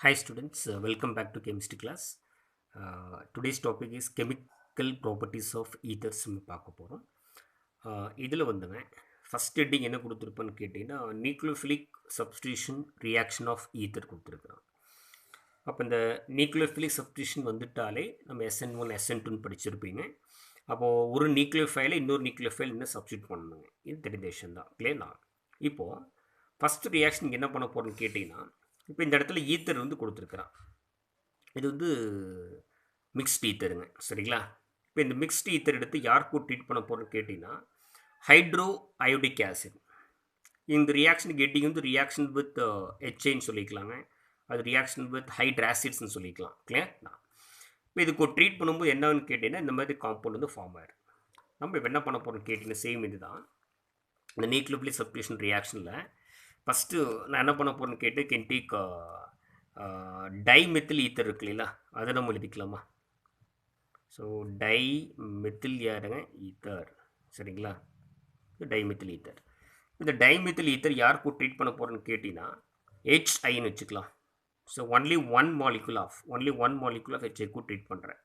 Hi students, welcome back to chemistry class. Today's topic is chemical properties of ethers நம்ம பார்க்க போகிறோம். இதில் வந்துங்க ஃபஸ்ட் ஹெட்டிங் என்ன கொடுத்துருப்பேன்னு கேட்டிங்கன்னா nucleophilic substitution reaction of ether கொடுத்துருக்குறோம். அப்போ இந்த நியூக்ளியோஃபிலிக் சப்ஸ்டியூஷன் வந்துட்டாலே நம்ம SN1 SN2 படிச்சிருப்பீங்க. அப்போது ஒரு நியூக்ளியோஃபைலை இன்னொரு நியூக்ளியோஃபைல் இன்னும் சப்ஸ்டியூட் பண்ணணுங்க. இது தெரிந்த விஷயம் தான், கிளியர்னா? இப்போது ஃபஸ்ட்டு ரியாக்ஷன் என்ன பண்ண போகிறோன்னு கேட்டிங்கன்னா, இப்போ இந்த இடத்துல ஈத்தர் வந்து கொடுத்துருக்குறான். இது வந்து மிக்ஸ்ட் ஈத்தருங்க, சரிங்களா? இப்போ இந்த மிக்ஸ்ட் ஈத்தர் எடுத்து யாருக்கு ட்ரீட் பண்ண போகிறோன்னு கேட்டிங்கன்னா ஹைட்ரோ அயோடிக் ஆசிட். இந்த ரியாக்ஷன் கெட்டிங் வந்து ரியாக்ஷன் வித் HCN சொல்லிக்கலாங்க, அது ரியாக்ஷன் வித் ஹைட்ராசிட்ஸ்னு சொல்லிக்கலாம், கிளியர்? இப்போ இதுக்கு ஒரு ட்ரீட் பண்ணும்போது என்னன்னு கேட்டிங்கன்னா இந்த மாதிரி காம்பவுண்ட் வந்து ஃபார்ம் ஆயிடும். நம்ம இப்போ என்ன பண்ண போகிறோம்னு கேட்டிங்கன்னா சேம் இது தான். இந்த நியூக்ளியோஃபிலிக் சப்ஸ்டியூஷன் ரியாக்ஷனில் ஃபஸ்ட்டு நான் என்ன பண்ண போகிறேன்னு கேட்டு கென்டிக் டைமெத்தில் ஈத்தர் இருக்கு இல்லைங்களா, அதை நம்ம எழுதிக்கலாமா? ஸோ டைமெத்தில் யாருங்க ஈத்தர், சரிங்களா? Dimethyl ether. இந்த டைமெத்தில் ஈத்தர் யாருக்கு ட்ரீட் பண்ண போகிறேன்னு கேட்டிங்கன்னா HIன்னு வச்சுக்கலாம். So only one molecule of HIக்கு ட்ரீட் பண்ணுறேன்.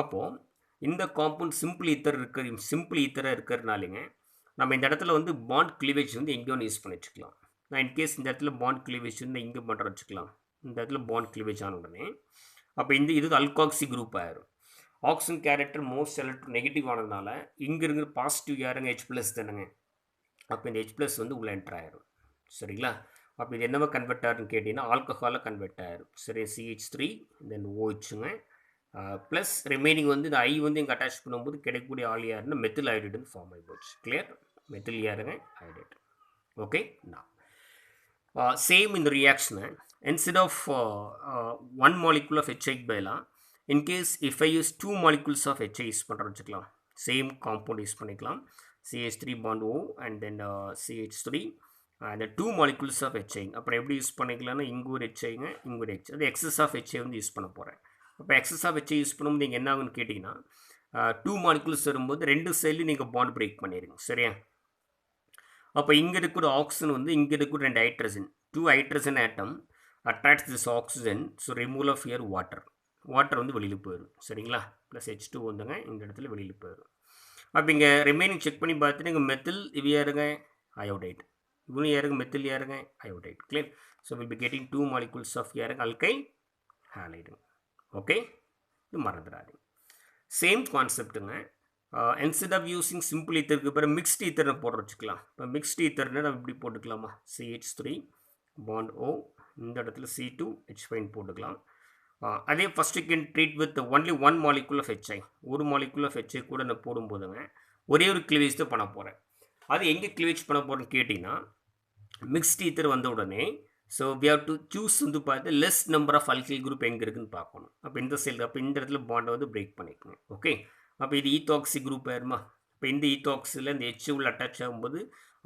அப்போது இந்த காம்பவுண்ட் சிம்பிள் ஈத்தராக இருக்கிறதுனாலங்க நம்ம இந்த இடத்துல வந்து பாண்ட் கிளீவேஜ் வந்து எங்கே ஒன்று யூஸ் பண்ணி வச்சுக்கலாம். நான் இன்கேஸ் இந்த இடத்துல பாண்ட் கிளீவேஜ் வந்து இங்கே பண்ணுற வச்சுக்கலாம். இந்த இடத்துல பாண்ட் கிளீவேஜ் ஆன உடனே அப்போ இது அல்காக்சி குரூப் ஆயிரும். Oxygen character most electro negative ஆனதுனால இங்கே இருக்கிற பாசிட்டிவ் யாருங்க H+ தானுங்க. அப்போ இந்த H+ வந்து உள்ளே என்டர் ஆயிரும், சரிங்களா? அப்போ இது என்னவோ கன்வெர்ட் ஆகுதுன்னு கேட்டிங்கன்னா ஆல்கஹாலாக கன்வெர்ட் ஆயிரும். சரி, CH3 தென் OHங்க ப்ளஸ் ரிமைனிங் வந்து இந்த I வந்து இங்கே அட்டாச் பண்ணும்போது கிடைக்கக்கூடிய ஆள் யாருன்னா மெத்தில் ஹைட்ரேட்னு ஃபார்ம் ஆகி போச்சு, கிளியர்? மெத்தில் யாருங்க ஹைட்ரேட். ஓகே, நான் சேம் இந்த ரியாக்ஷனை instead of one molecule of HI பதிலாக in case if I use 2 molecules of HI use பண்ணுற வச்சுக்கலாம். சேம் காம்பவுண்ட் யூஸ் பண்ணிக்கலாம். CH3 bond O and then CH3 and 2 molecules of HI. அப்புறம் எப்படி யூஸ் பண்ணிக்கலாம்னா இங்கே ஒரு HIங்க, இங்கே ஒரு HI, அது எக்ஸஸ் ஆஃப் HI வந்து யூஸ் பண்ண போகிறேன். அப்போ எக்ஸஸ் ஆஃப் HI யூஸ் பண்ணும்போது நீங்கள் என்ன ஆகுன்னு கேட்டிங்கன்னா 2 molecules வரும்போது ரெண்டு சைட்லையும் நீங்கள் பாண்ட் பிரேக் பண்ணிடுங்க, சரியா? அப்போ இங்கே இருக்கிற ஆக்சிஜன் வந்து இங்கே இருக்கிற 2 hydrogen, 2 hydrogen atom attracts this oxygen. So removal of இயர் வாட்டர் வந்து வெளியில் போயிடும், சரிங்களா? ப்ளஸ் H2 வந்துங்க இந்த இடத்துல வெளியில் போயிடும். அப்போ இங்கே ரிமைனிங் செக் பண்ணி பார்த்துட்டு இங்கே மெத்தில் இது யாருங்க அயோடைட், இவனு யாருங்க மெத்தில் யாருங்க iodide, clear? So will be getting 2 molecules of யாருங்க அல்கைல் ஹாலைடுங்க. ஓகே, இது மறந்துடாது. சேம் கான்செப்ட்டுங்க. இன்ஸ்டெட் ஆஃப் யூஸிங் சிம்பிள் ஈத்தருக்கு பிறகு மிக்ஸ்ட் ஈத்தர்னு போட வச்சுக்கலாம். இப்போ மிக்ஸ்ட் ஈத்தர்னு நம்ம இப்படி போட்டுக்கலாமா? CH3 பாண்ட் O, இந்த இடத்துல C2 H5 போட்டுக்கலாம். அதே first can treat with only one molecule of HI, ஒரு மாலிகுல் ஆஃப் HI கூட நான் போடும்போதுங்க ஒரே ஒரு கிளிவேஜ் தான் பண்ண போகிறேன். அது எங்கே கிளிவேஜ் பண்ண போகிறேன்னு கேட்டிங்கன்னா மிக்ஸ்ட் ஈத்தர் வந்த உடனே so we have to choose வந்து பார்த்து less number of alkyl group எங்கே இருக்குன்னு பார்க்கணும். அப்போ இந்த சைடு அப்போ இந்த இடத்துல பாண்டை வந்து பிரேக் பண்ணிக்கணும். ஓகே, அப்போ இது ஈத்தாக்சி குரூப் ஆயிருமா? இப்போ இந்த ஈத்தாக்சியில் இந்த H உள்ள அட்டாச் ஆகும்போது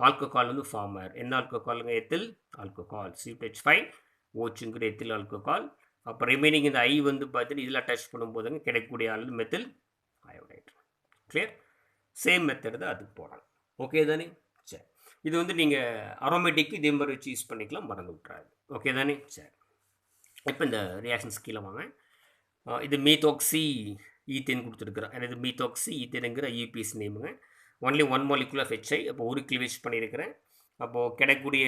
ஆல்கஹால் வந்து ஃபார்ம் ஆயிரும். என்ன ஆல்கஹாலுங்க? எத்தில் ஆல்கஹால், C2H5 OHங்கிற எத்தில் ஆல்கஹால். அப்போ ரிமைனிங் இந்த I வந்து பார்த்துட்டு இதில் அட்டாச் பண்ணும்போதுங்க கிடைக்கக்கூடிய ஆள் methyl iodide, clear? Same method தான் அதுக்கு போகிறாங்க. ஓகே தானே? சரி, இது வந்து நீங்கள் அரோமேட்டிக்கு இதே மாதிரி வச்சு யூஸ் பண்ணிக்கலாம், மறந்து விட்றாது. ஓகே தானே? சரி, இப்போ இந்த ரியாக்ஷன்ஸ் கீழே வாங்க. இது மீத்தாக்சி ஈத்தேன் கொடுத்துருக்குறோம். இது மீத்தாக்சி ஈத்தேனுங்கிற UPS நேமுங்க. Only one molecule of HI. அப்போ ஒரு கிளிவேஜ் பண்ணியிருக்கிறேன். அப்போது கிடைக்கக்கூடிய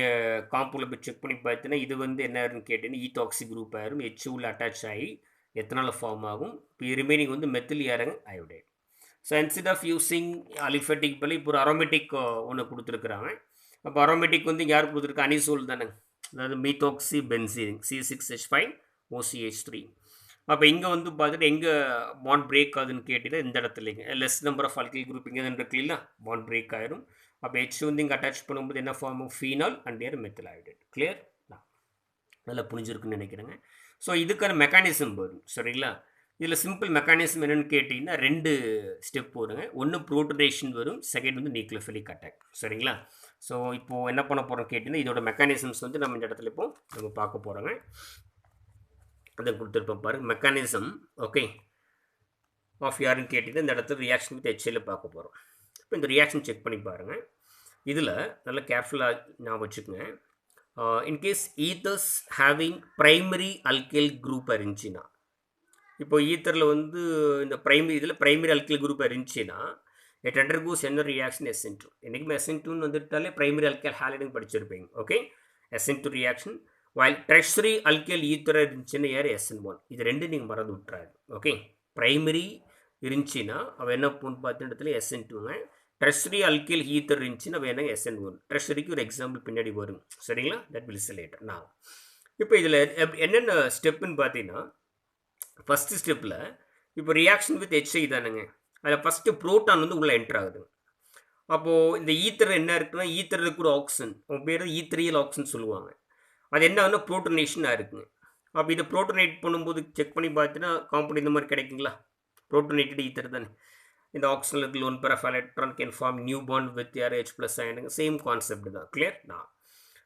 காம்பவுண்டில் போய் செக் பண்ணி பார்த்தீங்கன்னா இது வந்து என்னன்னு கேட்டீங்கன்னா ஈத்தாக்சி குரூப் ஆயிரும். H உள்ள அட்டாச் ஆகி எத்தனால் ஃபார்ம் ஆகும். இப்போ ரிமைனிங் வந்து மெத்தில் யாருங்க iodide. So instead of using aliphatic பலி இப்போ ஒரு அரோமேட்டிக் ஒன்று கொடுத்துருக்குறாங்க. அப்போ அரோமேட்டிக் வந்து யார் கொடுத்துருக்கு? அனிசோல் தானே, அதாவது மீத்தாக்சி பென்சீன் C6H5 OCH3. அப்போ இங்கே வந்து பார்த்துட்டு எங்கே பாண்ட் பிரேக் ஆகுதுன்னு கேட்டிங்கன்னா இந்த இடத்துலைங்க less number of alkyl group இங்கே இருக்குல்ல, பாண்ட் பிரேக் ஆயிரும். அப்போ H வந்து இங்கே அட்டாச் பண்ணும்போது என்ன ஃபார்ம் ஆகும்? Phenol and air methyl hydrate, clear? நல்லா புரிஞ்சிருக்குன்னு நினைக்கிறேங்க. ஸோ இதுக்கான மெக்கானிசம் வரும், சரிங்களா? இதில் சிம்பிள் மெக்கானிசம் என்னென்னு கேட்டிங்கன்னா 2 ஸ்டெப் வருங்க. ஒன்று ப்ரோட்டனேஷன் வரும், செகண்ட் வந்து நியூக்ளியோஃபிலிக் அட்டாக், சரிங்களா? ஸோ இப்போது என்ன பண்ண போகிறோம் கேட்டிங்கன்னா இதோட மெக்கானிசம்ஸ் வந்து நம்ம இந்த இடத்துல இப்போ நம்ம பார்க்க போகிறோங்க. அதை கொடுத்துருப்போம் பாருங்கள் மெக்கானிசம். ஓகே, ஆஃப் யாருன்னு கேட்டிங்கன்னா இந்த இடத்துல ரியாக்ஷன் வித் HIயில் பார்க்க போகிறோம். இப்போ இந்த ரியாக்ஷன் செக் பண்ணி பாருங்கள். இதில் நல்லா கேர்ஃபுல்லாக நான் வச்சுக்கோங்க. In case ethers having primary alkyl group இருந்துச்சுன்னா, இப்போ ஈத்தரில் வந்து இந்த பிரைமரி அல்கைல் குரூப் இருந்துச்சுன்னா இட் அண்டர்கோஸ் என்ன ரியாக்ஷன் SN2. என்றைக்குமே SN2 வந்துட்டாலே பிரைமரி அல்கைல் ஹாலைடுன்னு படிச்சிருப்பீங்க. Okay, SN2 reaction. while tertiary alkyl ether இருந்துச்சுன்னா யார் SN1. இது ரெண்டு நீங்கள் மறந்து விட்டுறாரு. ஓகே, பிரைமரி இருந்துச்சுன்னா அவள் என்ன பார்த்த இடத்துல SN2ங்க, tertiary alkyl ether இருந்துச்சுன்னா அவள் என்ன SN1. tertiaryக்கு ஒரு எக்ஸாம்பிள் பின்னாடி வரும், சரிங்களா? That will see later. நான் இப்போ இதில் என்னென்ன ஸ்டெப்புன்னு பார்த்தீங்கன்னா, ஃபஸ்ட்டு ஸ்டெப்பில் இப்போ ரியாக்ஷன் வித் HI தானுங்க. அதில் ஃபஸ்ட்டு ப்ரோட்டான் வந்து உள்ளே என்டர் ஆகுது. அப்போது இந்த ஈத்தர் என்ன இருக்குன்னா, ஈத்தர் இருக்கிற ஆக்சிஜன் அவன் பேர் ஈத்தரியல் ஆக்சிஜன் சொல்லுவாங்க. அது என்ன ஆகுனா ப்ரோட்டோனேஷனாக இருக்குங்க. அப்போ இதை ப்ரோட்டோனேட் பண்ணும்போது செக் பண்ணி பார்த்தீங்கன்னா காம்பவுண்ட் இந்த மாதிரி கிடைக்குங்களா? ப்ரோட்டோனேட்டட் ஈத்தர் தானே. இந்த ஆக்சிஜன் இருக்கிற lone pair of electron can form new bond with யார் H+ ஆயிடுங்க. சேம் கான்செப்ட் தான். கிளியர் தான்.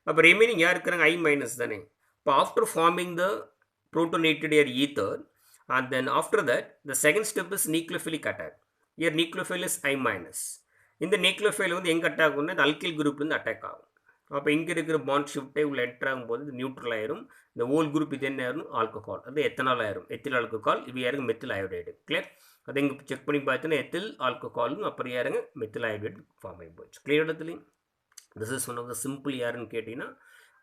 அப்போ ரிமைனிங் யார் இருக்கிறாங்க? I- தானே. இப்போ after forming the protonated air ether, and then after that the second step is nucleophilic attack. Here nucleophile is I-. இந்த nucleophile வந்து எங்கே அட்டாக் ஆகும்னா இந்த அல்கைல் குரூப்லேருந்து அட்டாக் ஆகும். அப்போ இங்கே இருக்கிற பாண்ட் ஷிஃப்ட்டை உள்ள என்டர் ஆகும்போது இது நியூட்ரல் ஆயிரும். இந்த ஹோல் குரூப் இது என்ன ஆயிரும்? ஆல்கஹால். அது எத்தனால் ஆயிரும். Ethyl alcohol. இது யாருங்க? Methyl iodide. கிளியர். அதை இங்கே செக் பண்ணி பார்த்தீங்கன்னா எத்தில் ஆல்கஹாலும் அப்புறம் யாருங்க? மெத்தில் அயோடைடு ஃபார்ம் ஆகி போச்சு. கிளியர் இடத்துலையும் this is one of the simple யாருன்னு கேட்டிங்கன்னா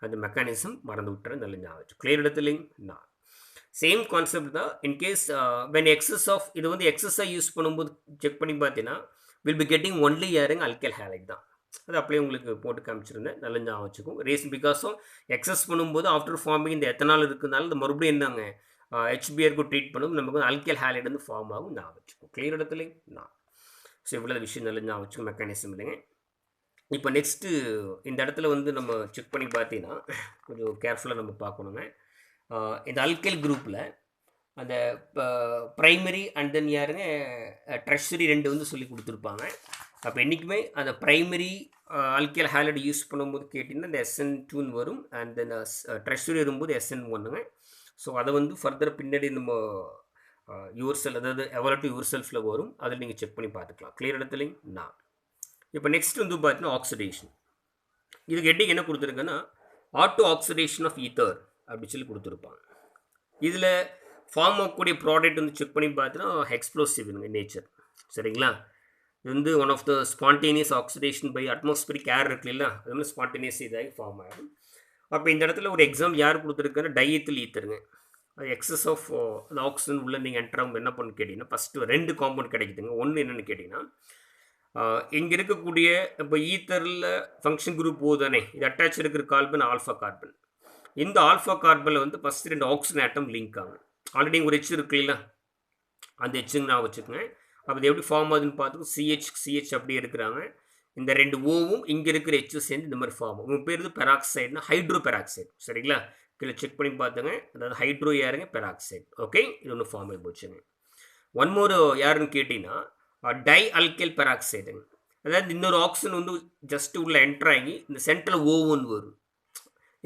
அந்த மெக்கானிசம் மறந்து விட்டுற நல்ல ஞாபகம். கிளியர் இடத்துலையும் நான் சேம் கான்செப்ட் தான். இன்கேஸ் வென் எக்ஸஸ் ஆஃப் இது வந்து எக்ஸஸாக யூஸ் பண்ணும்போது செக் பண்ணி பார்த்தீங்கன்னா வில் பி கெட்டிங் ஒன்லி யாருங்க? அல்கைல் ஹேலைட் தான். அது அப்படியே உங்களுக்கு போட்டு காமிச்சிருந்தேன். நல்ல ஞாபகம் வச்சுக்கும். ரீசன் பிகாஸும் எக்ஸஸ் பண்ணும்போது ஆஃப்டர் ஃபார்மிங் இந்த எத்தனால் இருக்குனால இந்த மறுபடியும் என்னங்க HBrக்கு ட்ரீட் பண்ணும் நமக்கு வந்து அல்கைல் ஹேலைட் வந்து ஃபார்ம் ஆகும். ஞாபகம் வச்சுக்கும். கிளியர் இடத்துலையும் நான் ஸோ இவ்வளோ விஷயம் நல்ல ஞாபகம் வச்சுக்கும். மெக்கானிசம் இல்லைங்க. இப்போ நெக்ஸ்ட்டு இந்த இடத்துல வந்து நம்ம செக் பண்ணி பார்த்தீங்கன்னா கொஞ்சம் கேர்ஃபுல்லாக நம்ம பார்க்கணுங்க. இந்த அல்கைல் குரூப்பில் அந்த ப்ரைமரி அண்ட் தென் யாருங்க ட்ரெஷரி ரெண்டு வந்து சொல்லி கொடுத்துருப்பாங்க. அப்போ என்றைக்குமே அந்த ப்ரைமரி அல்கைல் ஹேலைடு யூஸ் பண்ணும்போது கேட்டிங்கன்னா இந்த SN2 வரும். அண்ட் தென் ட்ரெஷரி வரும்போது SN1ங்க. ஸோ அதை வந்து ஃபர்தர் பின்னாடி நம்ம யுவர் செல் அதாவது எவலட் யுவர் செல்ஃபில் வரும். அதில் நீங்கள் செக் பண்ணி பார்த்துக்கலாம். கிளியர் இடத்துலையும் நான் இப்போ நெக்ஸ்ட் வந்து பார்த்தீங்கன்னா ஆக்சிடேஷன். இதுக்கு ஹெட்டிங் என்ன கொடுத்துருக்கேன்னா ஆட்டோ ஆக்சிடேஷன் ஆஃப் ஈத்தர் அப்படி சொல்லி கொடுத்துருப்பாங்க. இதில் ஃபார்ம் ஆகக்கூடிய ப்ராடக்ட் வந்து செக் பண்ணி பார்த்தீங்கன்னா எக்ஸ்ப்ளோசிவ்ங்க நேச்சர், சரிங்களா? இது வந்து one of the spontaneous oxidation by atmospheric air இருக்குல்ல, அது மாதிரி ஸ்பான்டேனியஸ் இதாகி ஃபார்ம் ஆகிடும். அப்போ இந்த இடத்துல ஒரு எக்ஸாம் யார் கொடுத்துருக்காங்கன்னா டையத்தில் ஈத்தருங்க. அது எக்ஸஸ் ஆஃப் அந்த ஆக்சிஜன் உள்ளே நீங்கள் என்டர் ஆகும் என்ன பண்ணு கேட்டிங்கன்னா ஃபஸ்ட்டு ரெண்டு காம்பவுண்ட் கிடைக்குதுங்க. ஒன்று என்னென்னு கேட்டிங்கன்னா இங்கே இருக்கக்கூடிய இப்போ ஈத்தரில் ஃபங்க்ஷன் குரூப் போகுதானே, இது அட்டாச் இருக்கிற கார்பன் ஆல்ஃபா கார்பன். இந்த ஆல்ஃபா கார்பனில் வந்து ஃபஸ்ட்டு ரெண்டு ஆக்சிஜன் ஆட்டம் லிங்க் ஆகும். ஆல்ரெடி ஒரு H இருக்குல்ல, அந்த Hங்க நான் வச்சுக்கோங்க. அப்போ இது எப்படி ஃபார்ம் ஆகுதுன்னு பார்த்துக்கோ. CH அப்படியே இருக்கிறாங்க. இந்த ரெண்டு ஓவும் இங்கே இருக்கிற H சேர்ந்து இந்த மாதிரி ஃபார்ம் ஆகும். உங்கள் பேர் இது பெராக்சைடுனா ஹைட்ரோ பெராக்சைடு, சரிங்களா? கீழே செக் பண்ணி பார்த்துங்க. அதாவது ஹைட்ரோ யாருங்க? பெராக்சைடு. ஓகே, இது ஒன்று ஃபார்ம் ஆகி போச்சுங்க. ஒன் மோர் யாருன்னு கேட்டிங்கன்னா டை அல்கைல் பெராக்சைடுங்க. அதாவது இன்னொரு ஆக்சிஜன் வந்து ஜஸ்ட் உள்ள என்டர் ஆகி இந்த சென்ட்ரல் ஓன்னு வரும்.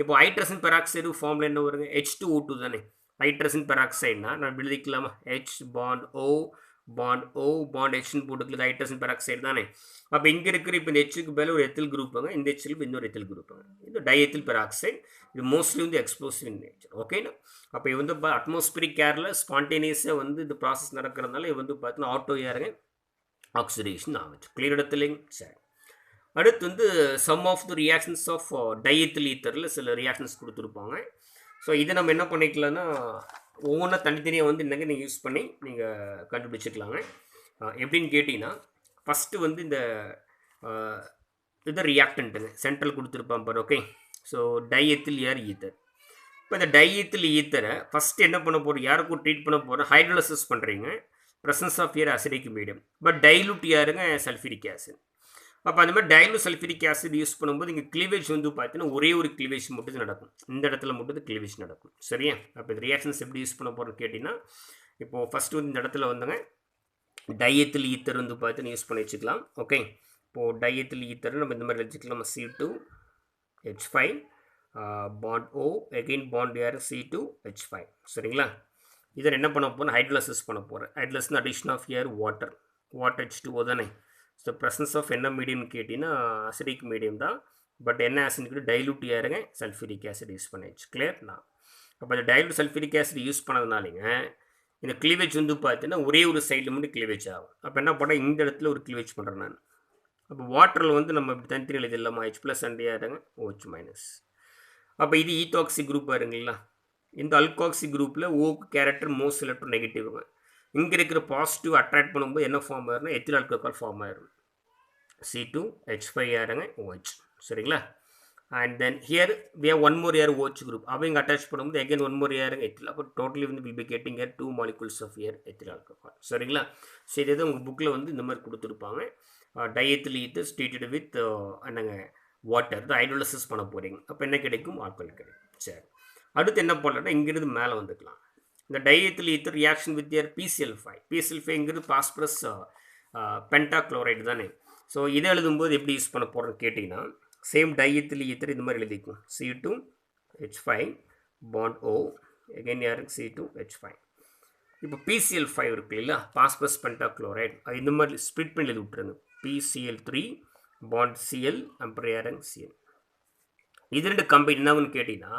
இப்போ ஹைட்ரஜன் பெராக்சைடு ஃபார்மில் என்ன வருங்க? H2O2 தானே. ஹைட்ரஜன் பெராக்சைடுனா நான் எழுதிக்கலாமா? H bond O bond O bond Hன்னு போட்டுக்கல, ஹைட்ரஜன் பெராக்சைடு தானே. அப்போ இங்கே இருக்கிற இப்போ இந்த Hக்கு மேலே ஒரு எத்தில் குரூப்புங்க, இந்த Hக்கு இன்னொரு எத்தில் குரூப்புங்க. இது டைஎத்தில் பெராக்சைடு. இது மோஸ்ட்லி வந்து எக்ஸ்ப்ளோசிவ் இன் நேச்சர். ஓகேண்ணா. அப்போ இது வந்து அட்மாஸ்பியரிக் ஏரில் ஸ்பான்டேனியஸாக வந்து இந்த ப்ராசஸ் நடக்கிறதுனால இது வந்து பார்த்தீங்கன்னா ஆட்டோ ஏருங்க ஆக்சிடேஷன் ஆகுது. கிளியர் இடத்துலைங்க. சரி, அடுத்து வந்து some of the reactions of diethyl ஈத்தரில் சில ரியாக்ஷன்ஸ் கொடுத்துருப்பாங்க. ஸோ இதை நம்ம என்ன பண்ணிக்கலாம்னா ஒவ்வொன்றா தனித்தனியாக வந்து இன்னைக்கு நீங்கள் யூஸ் பண்ணி நீங்கள் கண்டுபிடிச்சிக்கலாங்க. எப்படின்னு கேட்டிங்கன்னா ஃபஸ்ட்டு வந்து இந்த இது ரியாக்டன்ட்டுங்க சென்ட்ரல் கொடுத்துருப்பான் பாரு. ஓகே, ஸோ டைஎத்தில் ஏர் ஈத்தர். இப்போ இந்த டைஎத்தில் ஈத்தரை ஃபஸ்ட்டு என்ன பண்ண போகிறோம்? யாருக்கும் ட்ரீட் பண்ண போகிறோம்? ஹைட்ரோலிசிஸ் பண்ணுறீங்க, presence of air acidic medium. But dilute யாருங்க? Sulphuric acid. அப்போ அந்த மாதிரி டைலூட் சல்ஃபூரிக் ஆசிட் யூஸ் பண்ணும்போது இங்கே கிளீவேஜ் வந்து பார்த்தீங்கன்னா ஒரே ஒரு கிளீவேஜ் மட்டும் நடக்கும். இந்த இடத்துல மட்டும் கிளீவேஜ் நடக்கும், சரியா? அப்போ இந்த ரியாக்ஷன்ஸ் எப்படி யூஸ் பண்ண போகிறோன்னு கேட்டிங்கன்னா இப்போது ஃபஸ்ட்டு வந்து இந்த இடத்துல வந்துங்க டைஎத்தில் ஈத்தர் வந்து பார்த்தீங்கன்னா யூஸ் பண்ணி வச்சுக்கலாம். ஓகே, இப்போது டைஎத்தில் ஈத்தர் நம்ம இந்த மாதிரி வச்சுக்கலாம். C2H5 bond O again bond யார்? C2H5, சரிங்களா? இதை என்ன பண்ண போகிறேன்? ஹைட்ரோலிசிஸ் பண்ண போகிறேன். Hydrolysis addition of air water H2O தானே. ஸோ ப்ரெசன்ஸ் ஆஃப் என்ன மீடியம்னு கேட்டிங்கன்னா அசிடிக் மீடியம் தான். பட் என்ன ஆசிட் டைலூட் யாருங்க சல்ஃபூரிக் ஆசிட் யூஸ் பண்ணிடுச்சு. கிளியர்னா அப்போ அந்த டைலூட் சல்ஃபூரிக் ஆசிட் யூஸ் பண்ணதுனாலங்க இந்த கிளீவேஜ் வந்து பார்த்தீங்கன்னா ஒரே ஒரு சைடில் மட்டும் கிளீவேஜ் ஆகும். அப்போ என்ன பண்ணால் இந்த இடத்துல ஒரு கிளீவேஜ் பண்ணுறேன் நான். அப்போ வாட்டரில் வந்து நம்ம இப்படி தனித்தனி எழுதி இல்லாமல் H ப்ளஸ் அண்ட் யாருங்க OH மைனஸ். அப்போ இது ஈத்தாக்சி குரூப் பாருங்களா. இந்த அல்காக்சி குரூப்பில் ஓக்கு கேரக்டர் மோஸ்ட் எலக்ட்ரோ நெகட்டிவ்ங்க. இங்கே இருக்கிற பாசிட்டிவ் அட்ராக்ட் பண்ணும்போது என்ன ஃபார்ம் ஆயிரும்னா எத்தில் ஆல்கஹால் ஃபார்ம் ஆயிரும். C2H5 யாருங்க OH. சரிங்களா. And then here we have one more here OH group. அவங்க அட்டாச் பண்ணும்போது again one more here ethyl. அப்போ டோட்டலி வந்து will be getting here 2 molecules of here ethyl alcohol. சரிங்களா. So இது உங்கள் புக்கில் வந்து இந்த மாதிரி கொடுத்துருப்பாங்க. டைஎத்தில் ஈத்தர் ஸ்ட்ரீட்டட் வித் என்னங்க வாட்டர் தான் ஹைட்ரோலிசிஸ் பண்ண போகிறீங்க. அப்போ என்ன கிடைக்கும் ஆல்கஹால் கிடைக்கும். சரி அடுத்து என்ன பண்ணலாம்னா இங்கிருந்து மேலே வந்துக்கலாம். இந்த டைஎத்தில் ஈத்தர் ரியாக்ஷன் வித் இயர் PCl5 பாஸ்பரஸ் பென்டாக்ளோரைடு தானே. ஸோ இதை எழுதும்போது எப்படி யூஸ் பண்ண போகிறோன்னு கேட்டிங்கன்னா சேம் டைஎத்தில் ஈத்தர் இந்த மாதிரி எழுதிக்கும் C2H5 பாண்ட் O again யாருக்கு C2H5. இப்போ PCl5 இருக்கு இல்லையா பாஸ்பரஸ் பென்டாக்ளோரைடு அது இந்த மாதிரி ஸ்ப்ளிட் பண்ணி எழுதி விட்டுருங்க. PCl3 பாண்ட் Cl அப்புறம் யாருங்க Cl. இது ரெண்டு கம்பைன் என்னன்னு கேட்டிங்கன்னா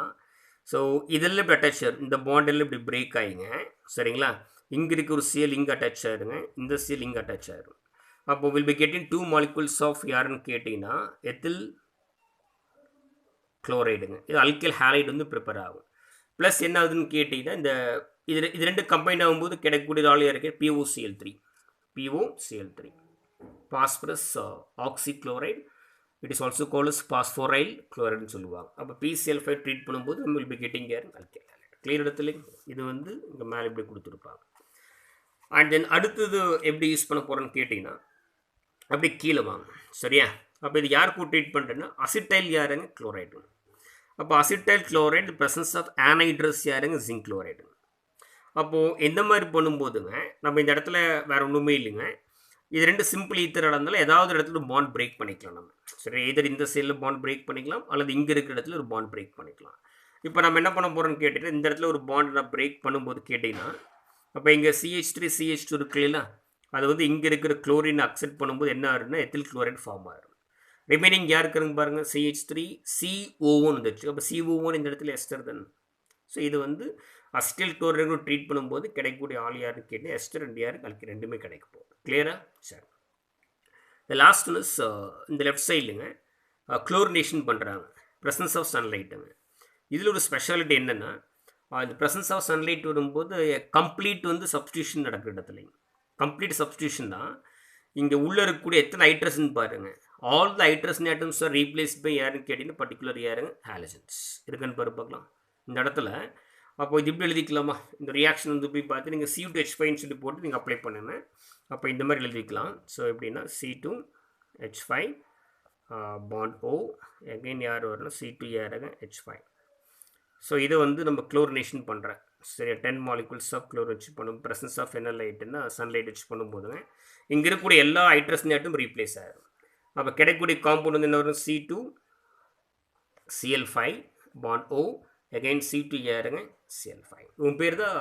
ஸோ இதெல்லாம் இப்படி அட்டாச் ஆகிடும். இந்த பாண்டெல்லாம் இப்படி பிரேக் ஆகிங்க. சரிங்களா. இங்கே இருக்க ஒரு Cl இங்கே அட்டாச் ஆகிடுங்க. இந்த Cl இங்கே அட்டாச் ஆகிடும். அப்போ will be getting 2 molecules of யாருன்னு கேட்டிங்கன்னா எத்தில் குளோரைடுங்க. இது அல்கைல் ஹாலைடு வந்து ப்ரிப்பேர் ஆகும். ப்ளஸ் என்ன ஆகுதுன்னு கேட்டிங்கன்னா இந்த இது ரெண்டு கம்பைன் ஆகும்போது கிடைக்கக்கூடிய ஆளியாக இருக்குது POCl3 phosphorus oxychloride. It is also called as phosphoryl குளோரைடுன்னு சொல்லுவாங்க. அப்போ PCl5 ட்ரீட் பண்ணும்போது நம்ம will be getting alkyl halide. Clear இடத்துல இது வந்து இங்கே மேலே இப்படி கொடுத்துருப்பாங்க. அண்ட் தென் அடுத்தது எப்படி யூஸ் பண்ண போகிறோன்னு கேட்டிங்கன்னா அப்படி கீழே வாங்க. சரியா. அப்போ இது யாருக்கு ட்ரீட் பண்ணுறேன்னா அசிட்டைல் யாருங்க குளோரைடு. அப்போ acetyl chloride presence of anhydrous யாருங்க ஜிங்க் குளோரைடு. அப்போது எந்த மாதிரி பண்ணும்போதுங்க நம்ம இந்த இடத்துல வேறு ஒன்றுமே இல்லைங்க. இது ரெண்டு சிம்பிள் ஈத்தர் இருந்தாலும் ஏதாவது இடத்துல பாண்ட் பிரேக் பண்ணிக்கலாம் நம்ம. சரி எதர் இந்த சைடில் பாண்ட் பிரேக் பண்ணிக்கலாம் அல்லது இங்கே இருக்கிற இடத்துல ஒரு பாண்ட் பிரேக் பண்ணிக்கலாம். இப்போ நம்ம என்ன பண்ண போகிறோம்னு கேட்டிங்கன்னா இந்த இடத்துல ஒரு பாண்ட் நான் பிரேக் பண்ணும்போது கேட்டிங்கன்னா அப்போ இங்கே CH3 CH2 இருக்கு இல்லையா அது வந்து இங்கே இருக்கிற குளோரின் அக்செப்ட் பண்ணும்போது என்ன ஆகுதுன்னா எத்தில் குளோரைடு ஃபார்ம் ஆகிடும். ரிமைனிங் யார் இருக்குதுங்க பாருங்கள் CH3 CO1 வந்துச்சு. அப்போ CO1 இந்த இடத்துல எஸ்டர் தானே. ஸோ இது வந்து அசிட்டைல் குளோரைடு ட்ரீட் பண்ணும்போது கிடைக்கக்கூடிய ஆள் யாருன்னு கேட்டு எஸ்டர் ரெண்டு யாருக்கு அதுக்கு ரெண்டுமே கிடைக்க போகுது. கிளியரா. சரி இந்த லாஸ்ட் ஒன்ஸ் இந்த லெஃப்ட் சைட்லுங்க குளோரினேஷன் பண்ணுறாங்க ப்ரெசன்ஸ் ஆஃப் சன்லைட்டுங்க. இதில் ஒரு ஸ்பெஷாலிட்டி என்னென்னா இந்த ப்ரெசன்ஸ் ஆஃப் சன்லைட் வரும்போது கம்ப்ளீட் வந்து சப்ஸ்டியூஷன் நடக்கிற இடத்துலைங்க. கம்ப்ளீட் சப்ஸ்டியூஷன் தான். இங்கே உள்ளே இருக்கக்கூடிய எத்தனை ஹைட்ரஜன் பாருங்கள். All the hydrogen atoms are replace by யாருன்னு கேட்டிங்கன்னா பர்டிகுலர் யாருங்க ஹாலஜன்ஸ் இருக்குன்னு பார்க்கலாம் இந்த இடத்துல. அப்போ இது இப்படி எழுதிக்கலாமா இந்த ரியாக்ஷன் வந்து போய் பார்த்து நீங்கள் C2H5 சொல்லி போட்டு நீங்கள் அப்ளை பண்ணுங்க. அப்போ இந்த மாதிரி எழுதிக்கலாம். ஸோ எப்படின்னா C2H5 பாண்ட் O அகைன் யார் வரணும் C2 யாருங்க H5. ஸோ இதை வந்து நம்ம குளோரினேஷன் பண்ணுறேன். சரி 10 molecules ஆஃப் குளோர் வச்சு பண்ணும் ப்ரெசன்ஸ் ஆஃப் என்ன லைட்டுன்னா சன்லைட் வச்சு பண்ணும்போதுங்க இங்கே இருக்கக்கூடிய எல்லா ஹைட்ரஜன் ஆட்டும் ரீப்ளேஸ் ஆகிடும். அப்போ கிடைக்கக்கூடிய காம்பவுண்ட் வந்து என்ன வரும் C2Cl5 bond O again C2 யாருங்க Cl5. உன் பேர் தான்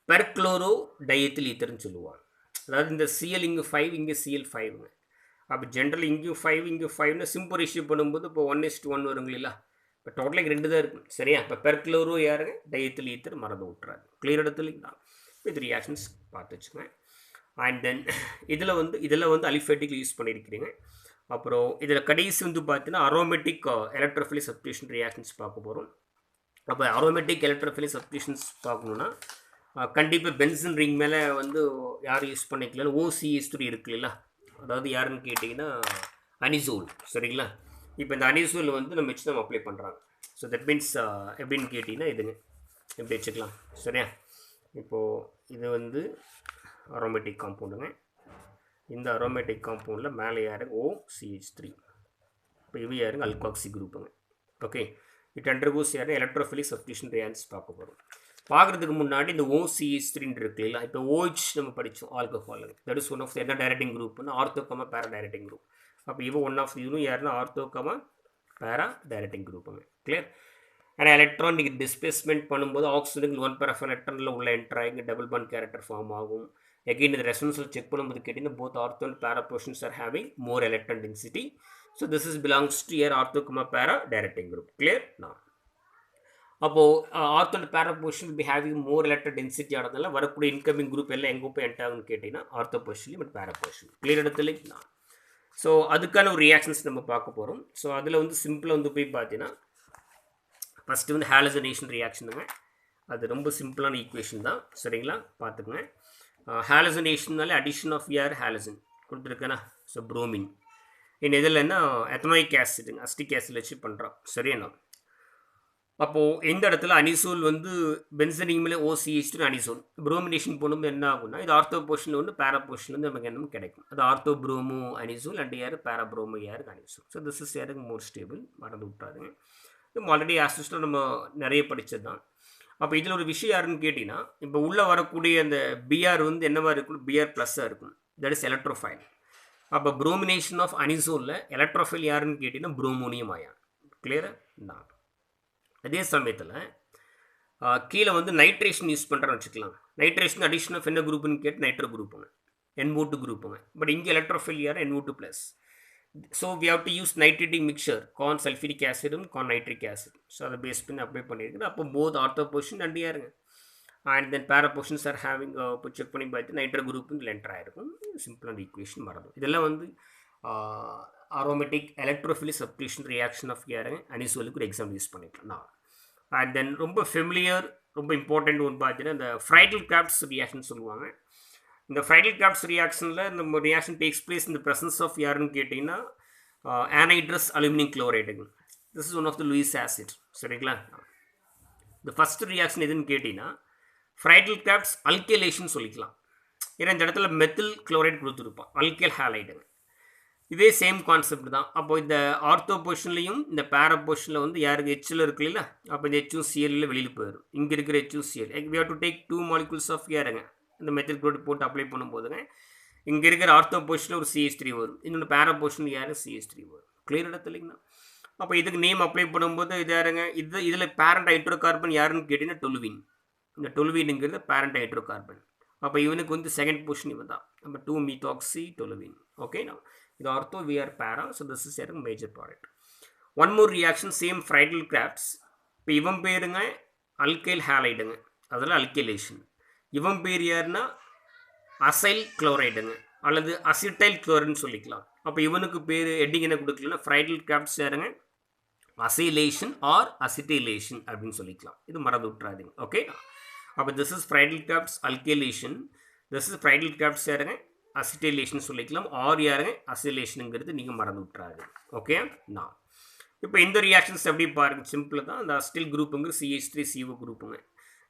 பெர்க்ளோரோ டைஎத்தில் ஈத்தர்னு சொல்லுவாங்க. அதாவது இந்த Cl இங்கே 5 இங்கே Cl5ங்க. அப்போ ஜென்ரல் இங்கேயும் 5 இங்கே 5ன்னு சிம்பிள் ரேஷியோ பண்ணும்போது இப்போ 1:1 வருங்களா. இப்போ டோட்டலாக 2 தான் இருக்கும். சரியா. இப்போ பெர்க்ளோரோ யாருங்க டைஎத்தில் ஈத்தர் மறந்து விட்டுறாரு. கிளியர் இடத்துலைங்களா. இது ரியாக்ஷன்ஸ் பார்த்து வச்சுங்க. அண்ட் தென் இதில் வந்து அலிஃபேட்டிக் யூஸ் பண்ணியிருக்கிறீங்க. அப்புறம் இதில் கடைசி வந்து பார்த்தீங்கன்னா அரோமேட்டிக் எலக்ட்ரோஃபிலிக் சப்ஸ்டியூஷன் ரியாக்ஷன்ஸ் பார்க்க போகிறோம். அப்போ அரோமேட்டிக் எலக்ட்ரோஃபிலிக் சப்ஸ்டியூஷன்ஸ் பார்க்கணுன்னா கண்டிப்பாக பென்சின் ரிங் மேலே வந்து யார் யூஸ் பண்ணிக்கலாம் OCH3 இருக்குல்ல. அதாவது யாருன்னு கேட்டிங்கன்னா அனிசோல். சரிங்களா. இப்போ இந்த அனிசோல் வந்து நம்ம வச்சு நம்ம அப்ளை பண்ணுறாங்க. ஸோ தட் மீன்ஸ் எப்படின்னு கேட்டிங்கன்னா இதுங்க எப்படி வச்சுக்கலாம். சரியா. இப்போது இது வந்து அரோமேட்டிக் காம்பவுண்டுங்க. இந்த அரோமேட்டிக் காம்பவுண்டில் மேலே யாருங்க OCH3. இப்போ இவ யாருங்க அல்காக்சி குரூப்புங்க. ஓகே இட் அண்டர்கோஸ் யாரு எலக்ட்ரோஃபிலிக் சப்ஸ்டியூஷன் ரியாக்ஷன்ஸ் பார்க்க போகிறோம். பார்க்குறதுக்கு முன்னாடி இந்த OCH3 இருக்கு இல்லையா. இப்போ OH நம்ம படித்தோம் alcohol. That is one of என்ன டைரக்டிங் குரூப்னா ஆர்த்தோகமா பேரா டைரக்டிங் குரூப். அப்போ இவன் ஒன் ஆஃப் இதுவும் யாருன்னா ஆர்த்தோகமா பேரா டைரக்டிங் குரூப்புங்க. கிளியர். ஆனால் எலக்ட்ரான் நீங்கள் டிஸ்பிளேஸ்மெண்ட் பண்ணும்போது ஆக்சிஜனுக்கு 1 pair of electron உள்ள என்டர் ஆகி டபுள் பாண்ட் கேரக்டர் ஃபார்ம் ஆகும். எகைன் இந்த ரெசனன்ஸில் செக் பண்ணும்போது கேட்டிங்கன்னா போத் ஆர்த்தோ அண்ட் பேரா portions are having more electron density. So this is belongs to your ortho comma para directing group. Clear now? அப்போது ortho and பேரா position will be having more electron density ஆனதுனால வரக்கூடிய incoming group எல்லாம் எங்கே போய் end ஆகுன்னு கேட்டிங்கன்னா ortho பொசிஷன்லையும் but பேரா பொசிஷன். கிளியர் இடத்துல நான் ஸோ அதுக்கான ஒரு ரியாக்ஷன்ஸ் நம்ம பார்க்க போகிறோம். ஸோ அதில் வந்து சிம்பிளாக வந்து போய் பார்த்தீங்கன்னா ஃபஸ்ட்டு வந்து ஹாலஜனேஷன் ரியாக்ஷனுங்க. அது ரொம்ப சிம்பிளான ஈக்குவேஷன் தான், சரிங்களா? பார்த்துக்குங்க. ஹாலஜனேஷன்னாலே அடிஷன் ஆஃப் யார் ஹாலஜன் கொடுத்துருக்கேன்னா, ஸோ ப்ரோமின் இன் இதில்னா எத்தனாயிக் ஆசிடுங்க, அஸ்டிக் ஆசிட் வச்சு பண்ணுறோம், சரியாண்ணா? அப்போது இந்த இடத்துல அனிசோல் வந்து பென்சனிங் மேலே OCH2 அனிசோல் ப்ரோமினேஷன் போடும்போது என்ன ஆகும்னா இது ஆர்த்தோ போர்ஷனில் வந்து பேரா போர்ஷனில் வந்து நமக்கு என்ன கிடைக்கும், அது ஆர்த்தோ ப்ரோமோ அனிசோல் அண்ட் யார் பேரா ப்ரோமோ யாருக்கு அனிசோல். ஸோ திஸ் இஸ் யாருக்கு மோர் ஸ்டேபிள், மறந்து விட்டாருங்க. இது ஆல்ரெடி ஆஸ்டிஸ்டில் நம்ம நிறைய படித்தது தான். அப்போ இதில் ஒரு விஷயம் யாருன்னு கேட்டிங்கன்னா, இப்போ உள்ளே வரக்கூடிய அந்த பிஆர் வந்து என்னவா இருக்கும், பிஆர் ப்ளஸ்ஸாக இருக்கும், தட் இஸ் எலக்ட்ரோஃபைல். அப்போ ப்ரோமினேஷன் ஆஃப் அனிசோலில் எலக்ட்ரோஃபைல் யாருன்னு கேட்டிங்கன்னா ப்ரோமோனியம் ஆயான். கிளியராக நான் அதே சமயத்தில் கீழே வந்து நைட்ரேஷன் யூஸ் பண்ணுறேன்னு வச்சுக்கலாம். நைட்ரேஷன் அடிஷன் ஆஃப் என்ன குரூப்னு கேட்டு நைட்ரோ குரூப்புங்க, NO2 குரூப்புங்க. பட் இங்கே எலக்ட்ரோஃபைல் யார் NO2+. So we have to use nitrating mixture con sulphuric ஆசிடும் கான் நைட்ரிக் ஆசிட். ஸோ அதை பேஸ் பண்ணி அப்ளை பண்ணியிருக்குது. அப்போ போத் ஆர்த்தோ பொசிஷன் அண்ட் யாருங்க and then para positions are having இப்போ செக் பண்ணி பார்த்து நைட்ரோ குரூப்பும் இதில் என்டர் ஆகிருக்கும். சிம்பிளான ஈக்குவேஷன் மறந்தும். இதெல்லாம் வந்து aromatic electrophilic substitution reaction of யாருங்க அனிசோலுக்கு ஒரு எக்ஸாம்பிள் யூஸ் பண்ணிக்கலாம் நான். அண்ட் தென் ரொம்ப ஃபெமிலியர் ரொம்ப இம்பார்ட்டண்ட் ஒன்று பார்த்தீங்கன்னா இந்த ஃப்ரைடல் கிராஃப்ட்ஸ் ரியாக்ஷன் சொல்லுவாங்க. இந்த ஃப்ரைடல் கிராஃப்ட்ஸ் ரியாக்ஷனில் நம்ம ரியாக்ஷன் டேக்ஸ் பிளேஸ் இந்த ப்ரெசன்ஸ் ஆஃப் யாருன்னு கேட்டிங்கன்னா ஆனைட்ரஸ் அலுமினியம் குளோரைடுங்க. This is one of the Lewis acid, சரிங்களா? இந்த ஃபஸ்ட் ரியாக்ஷன் எதுன்னு கேட்டிங்கன்னா ஃப்ரைடல் கிராஃப்ட்ஸ் அல்கேலேஷன் சொல்லிக்கலாம். ஏன்னா இந்த இடத்துல மெத்தில் குளோரைடு கொடுத்துருப்பான், அல்கேல் ஹேலைடுங்க. இதே சேம் கான்செப்ட் தான். அப்போ இந்த ஆர்த்தோ பொசிஷன்லையும் இந்த பேரா பொசிஷனில் வந்து யாருக்கு ஹெச்சில் இருக்கு இல்லையா, அப்போ இந்த HCl வெளியில் போயிடும். இங்கே இருக்கிற HCl we have to take 2 molecules of யாருங்க இந்த மெத்தில் குளோரைடு போட்டு அப்ளை பண்ணும்போதுங்க இங்கே இருக்கிற ஆர்த்தோ பொசிஷனில் ஒரு CH3 வரும், இன்னொன்று பேரா பொசிஷனில் யார் CH3 வரும். கிளியர் இடத்துலைங்கண்ணா? அப்போ இதுக்கு நேம் அப்ளை பண்ணும்போது இது யாருங்க, இதில் பேரண்ட் ஹைட்ரோ கார்பன் யாருன்னு கேட்டிங்கன்னா டொலுவின். இந்த டொலுவினுங்கிறது பேரண்ட் ஹைட்ரோ கார்பன். அப்போ இவனுக்கு வந்து செகண்ட் பொசிஷன் இவன் தான், நம்ம 2-methoxy டொலுவின். ஓகேண்ணா? இது ஆர்த்தோ விஆர் பேரா. ஸோ திஸ் இஸ் யாருக்கு major product. One more reaction same Friedel crafts. இப்போ இவன் பேருங்க அல்கைல் ஹேலைடுங்க, அதில் அல்கைலேஷன். இவன் பேர் யாருன்னா அசைல் குளோரைடுங்க அல்லது அசிட்டைல் குளோரைடுன்னு சொல்லிக்கலாம். அப்போ இவனுக்கு பேர் ஹெட்டிங் என்ன கொடுக்கலன்னா ஃப்ரைடல் கிராஃப்ட்ஸ் யாருங்க அசைலேஷன் ஆர் அசிட்டைலேஷன் அப்படின்னு சொல்லிக்கலாம். இது மறந்து விட்டுறாதீங்க. ஓகே, அப்போ this is Friedel crafts alkylation, this is Friedel crafts யாருங்க அசிட்டைலேஷன் சொல்லிக்கலாம். ஆர் யாருங்க அசிலேஷனுங்கிறது நீங்கள் மறந்து விட்டுறாரு. ஓகே, நான் இப்போ இந்த ரியாக்ஷன்ஸ் எப்படி பாருங்கள், சிம்பிள் தான். அந்த அசிட்டில் குரூப்புங்க CH3CO குரூப்புங்க.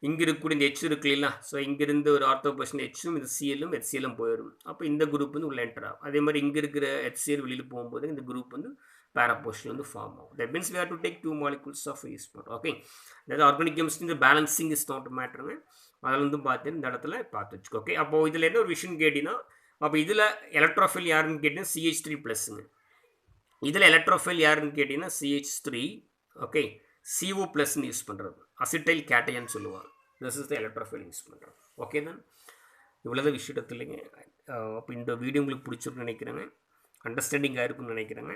இங்கே இருக்கக்கூடிய இந்த H இருக்கு இல்லைங்களா, ஸோ இங்கேருந்து ஒரு ஆர்த்தோ பொசிஷன் Hம் இந்த CLம் HClம் போயிடும். அப்போ இந்த குரூப் வந்து உள்ள என்டர் ஆகும். அதே மாதிரி இங்கே இருக்கிற HCl வெளியில் போகும்போது இந்த குரூப் வந்து பேரா பொசிஷன் வந்து ஃபார்ம் ஆகும். That means we have to take 2 molecules of each part. Okay, அதாவது ஆர்கானிக் கெமிஸ்ட்ரி இந்த பேலன்சிங் இஸ் நாட் மேட்டருங்க. அதில் வந்து பார்த்து இந்த இடத்துல பார்த்து வச்சுக்கோ. ஓகே, அப்போது இதில் என்ன ஒரு விஷயம் கேட்டிங்கன்னா, அப்போ இதில் எலக்ட்ரோஃபைல் யாருன்னு கேட்டிங்கன்னா CH3+ங்க. இதில் எலக்ட்ரோஃபைல் யாருன்னு கேட்டிங்கன்னா CH3. ஓகே, CO+ன்னு யூஸ் பண்ணுறது அசிட்டைல் கேட்டையன் சொல்லுவாங்க. This is the electrophile use பண்ணுறோம். ஓகே தான், இவ்வளோதான் விஷயத்து இல்லைங்க. அப்போ இந்த வீடியோ உங்களுக்கு பிடிச்சிருக்குன்னு நினைக்கிறேங்க, அண்டர்ஸ்டாண்டிங்காக இருக்குன்னு நினைக்கிறேங்க.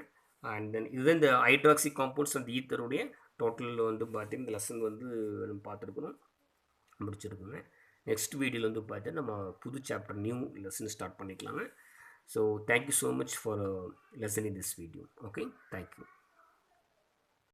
அண்ட் தென் இதுதான் இந்த ஹைட்ராக்சி காம்பவுண்ட்ஸ் அந்த ஈத்தருடைய டோட்டலில் வந்து பார்த்தீங்கன்னா இந்த லெசன் வந்து நம்ம பார்த்துருக்கணும், முடிச்சிருக்குங்க. நெக்ஸ்ட் வீடியோவில் வந்து பார்த்து நம்ம புது சாப்டர் நியூ லெசன் ஸ்டார்ட் பண்ணிக்கலாங்க. So thank you so much for lesson in this video. Okay, thank you.